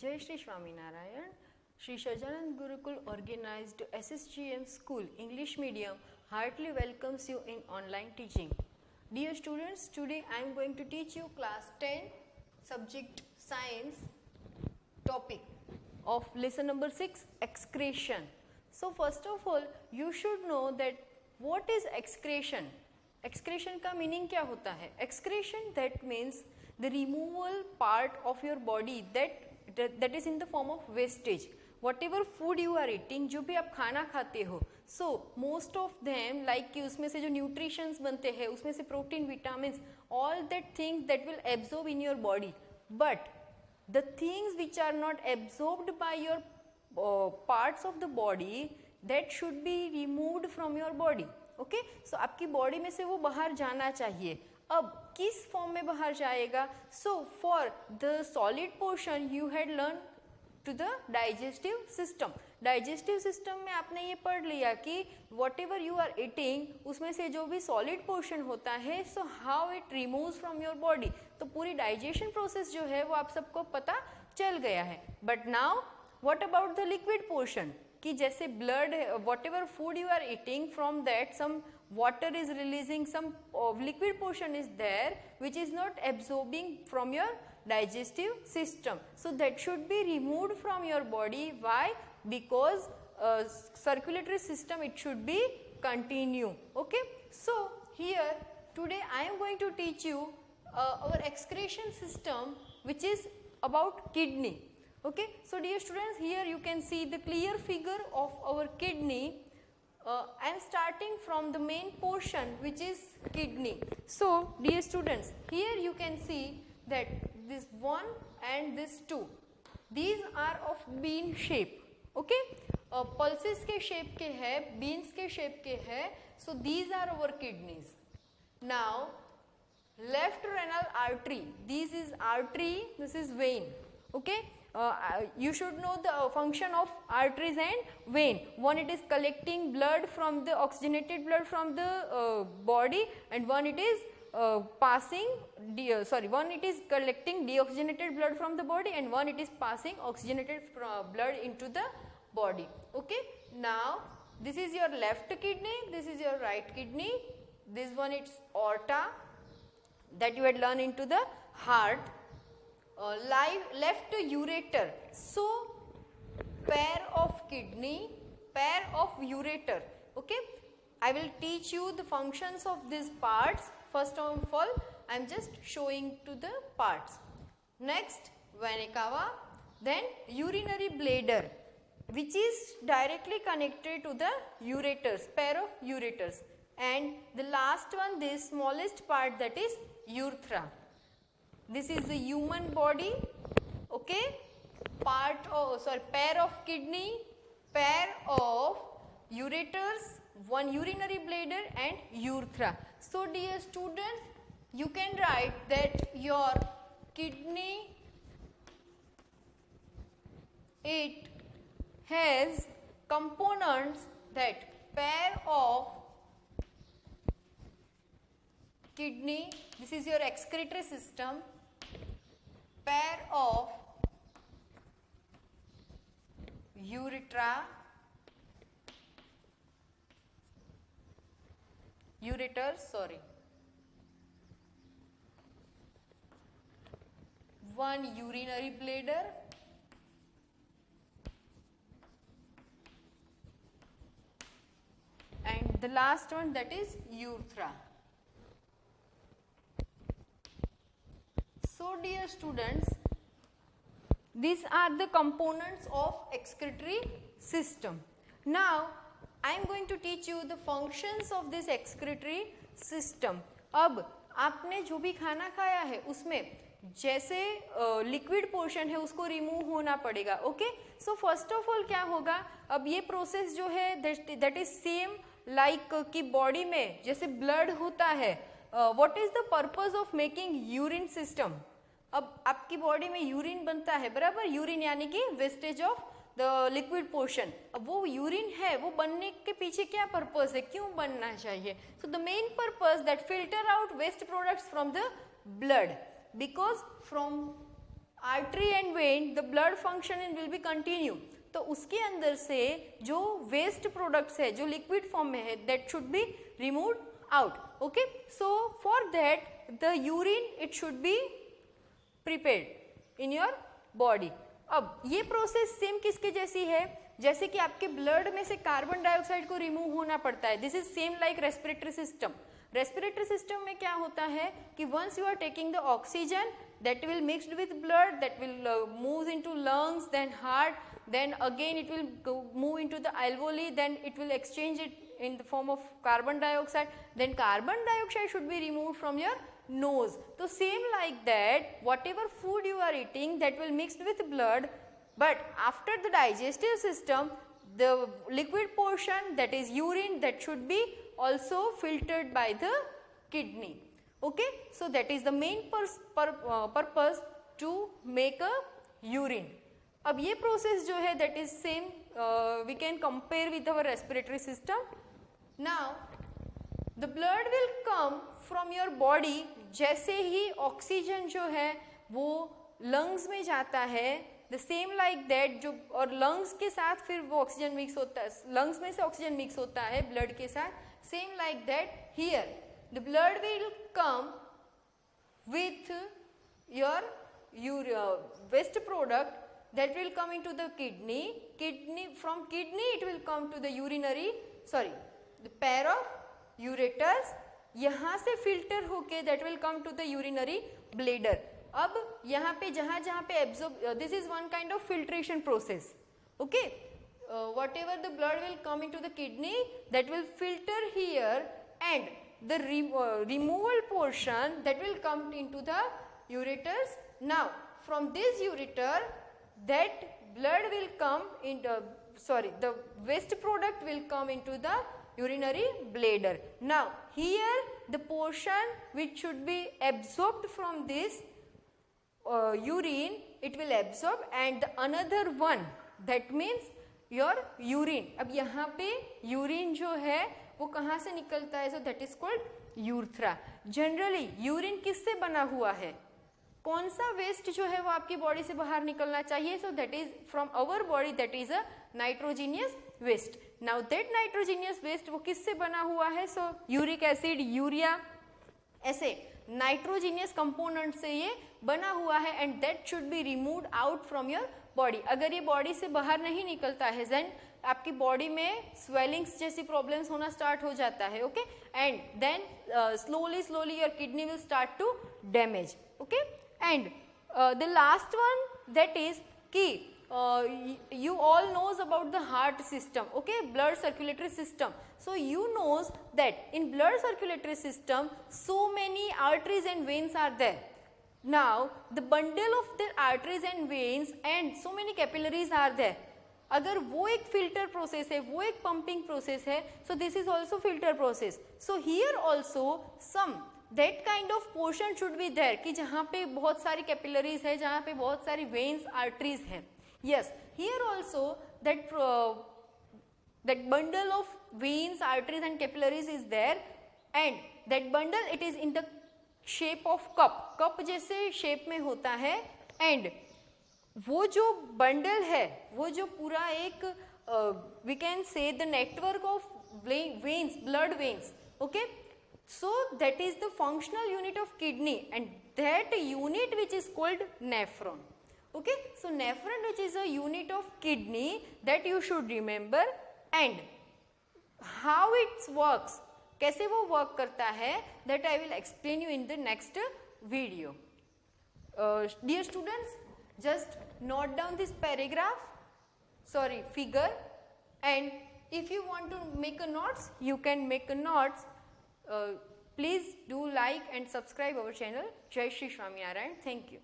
Jai Shri Swaminarayan. Shri Sajanand Gurukul organized SSGM School English Medium heartily welcomes you in online teaching. Dear students, today I am going to teach you class 10 subject science topic of lesson number 6 excretion. So first of all you should know that what is excretion. Excretion का meaning क्या होता है? Excretion that means the removal part of your body that is in the form of wastage. Whatever food you are eating, जो भी आप खाना खाते हो, so most of them like कि उसमें से जो nutritions बनते हैं, उसमें से protein, vitamins, all that things that will absorb in your body. But the things which are not absorbed by your parts of the body, that should be removed from your body. Okay? So आपकी body में से वो बाहर जाना चाहिए. अब किस form में बाहर जाएगा? So for the solid portion you had learned to the digestive system. Digestive system में आपने ये पढ़ लिया कि whatever you are eating उसमें से जो भी solid portion होता है, so how it removes from your body. तो पूरी digestion process जो है वो आप सबको पता चल गया है. But now what about the liquid portion? कि जैसे blood, whatever food you are eating, from that some water is releasing, some liquid portion is there which is not absorbing from your digestive system. So that should be removed from your body. Why? Because circulatory system it should be continue. Okay. So here today I am going to teach you our excretion system which is about kidney. Okay. So dear students, here you can see the clear figure of our kidney. I am starting from the main portion which is kidney. So dear students, here you can see that this 1 and this 2, these are of bean shape. Okay, pulses के shape के है, beans के shape के है. So these are our kidneys. Now left renal artery, this is artery, this is vein. Okay. You should know the function of arteries and vein. One, it is collecting blood from the oxygenated blood from the body, and one it is one it is collecting deoxygenated blood from the body, and one it is passing oxygenated blood into the body. Okay. Now this is your left kidney, this is your right kidney. This one it's aorta that you had learned into the heart. Left ureter. So pair of kidney, pair of ureter. Okay. I will teach you the functions of these parts. First of all I am just showing to the parts. Next vena cava, then urinary bladder which is directly connected to the ureters, pair of ureters, and the last one, this smallest part, that is urethra. This is the human body. Okay, pair of kidney, pair of ureters, one urinary bladder and urethra. So dear students, you can write that your kidney, it has components, that pair of kidney, this is your excretory system, pair of ureters, one urinary bladder, and the last one, that is urethra. So dear students, these are the components of excretory system. Now I am going to teach you the functions of this excretory system. अब आपने जो भी खाना खाया है उसमें जैसे liquid portion है उसको रिमूव होना पड़ेगा. Okay. So first of all क्या होगा, अब ये प्रोसेस जो है दैट इज सेम लाइक कि बॉडी में जैसे ब्लड होता है. What is the purpose of making urine system. अब आपकी बॉडी में यूरिन बनता है, बराबर. यूरिन यानी कि wastage of the liquid portion. अब वो यूरिन है, वो बनने के पीछे क्या पर्पस है, क्यों बनना चाहिए. So the main purpose that filter out waste products from the blood, because from artery and vein the blood function will be continue. तो उसके अंदर से जो वेस्ट प्रोडक्ट्स है जो लिक्विड फॉर्म में है that should be removed out. Okay, so for that the urine it should be prepared in your body. अब ये प्रोसेस सेम किसके जैसी है, जैसे कि आपके ब्लड में से कार्बन डाइऑक्साइड को रिमूव होना पड़ता है। This is same like respiratory system. Respiratory system में क्या होता है कि once you are taking the oxygen that will mixed with blood, that will move into lungs, then heart, then again it will move into the alveoli, then it will exchange it in the form of carbon dioxide, then carbon dioxide should be removed from your nose. So same like that, whatever food you are eating that will mix with blood, but after the digestive system the liquid portion that is urine that should be also filtered by the kidney. Okay, so that is the main purpose to make a urine. अब ये process जो है that is same we can compare with our respiratory system. Now the blood will come from your body, जैसे ही oxygen जो है वो lungs में जाता है, the same like that जो और lungs के साथ फिर वो ऑक्सीजन मिक्स होता है, lungs में से ऑक्सीजन मिक्स होता है blood के साथ, same like that here the blood will come with your waste product that will come into the kidney, from kidney it will come to the urinary, sorry, the pair of ureters, यहाँ से filter होके that will come to the urinary bladder. अब यहाँ पे जहाँ पे absorb, this is one kind of filtration process. Okay, whatever the blood will come into the kidney that will filter here, and the removal portion that will come into the ureters. Now from this ureter that blood will come into, sorry, the waste product will come into the urinary bladder. Now here the portion which should be absorbed from this urine it will absorb, and the another one that means your urine. अब यहाँ पे urine जो है वो कहाँ से निकलता है, सो that is called urethra. Generally urine किससे बना हुआ है, कौन सा वेस्ट जो है वो आपकी बॉडी से बाहर निकलना चाहिए, so that is from our body, that is a nitrogenous waste. Now that nitrogenous waste वो किससे बना हुआ है, सो यूरिक एसिड, यूरिया, ऐसे नाइट्रोजीनियस कंपोनेंट से ये बना हुआ है, and that should be removed out from your body. अगर ये बॉडी से बाहर नहीं निकलता है देन आपकी बॉडी में स्वेलिंग्स जैसी प्रॉब्लम्स होना स्टार्ट हो जाता है। Okay, and then slowly your kidney will start to damage. Okay, and the last one that is कि you all knows about the heart system, okay, blood circulatory system. So you knows that in blood circulatory system so many arteries and veins are there. Now the bundle of the arteries and veins and so many capillaries are there. अगर वो एक filter process है, वो एक pumping process है, so this is also filter process. So here also some that kind of portion should be there कि जहाँ पे बहुत सारी कैपिलरीज है, जहाँ पे बहुत सारी वेन्स आर्टरीज हैं. Yes, here also that bundle of veins, arteries and capillaries is there, and that bundle it is in the shape of cup जैसे शेप में होता है. एंड वो जो बंडल है, वो जो पूरा एक we can say the network of veins, blood veins, okay, so that is the functional unit of kidney, and that unit which is called nephron. Okay, so nephron which is a unit of kidney, that you should remember. And how it works, कैसे वो work करता है, that I will explain you in the next video. Dear students, just note down this paragraph, sorry, figure, and if you want to make a notes, you can make a notes. Please do like and subscribe our channel. Jai Shri Swami Narayan. Thank you.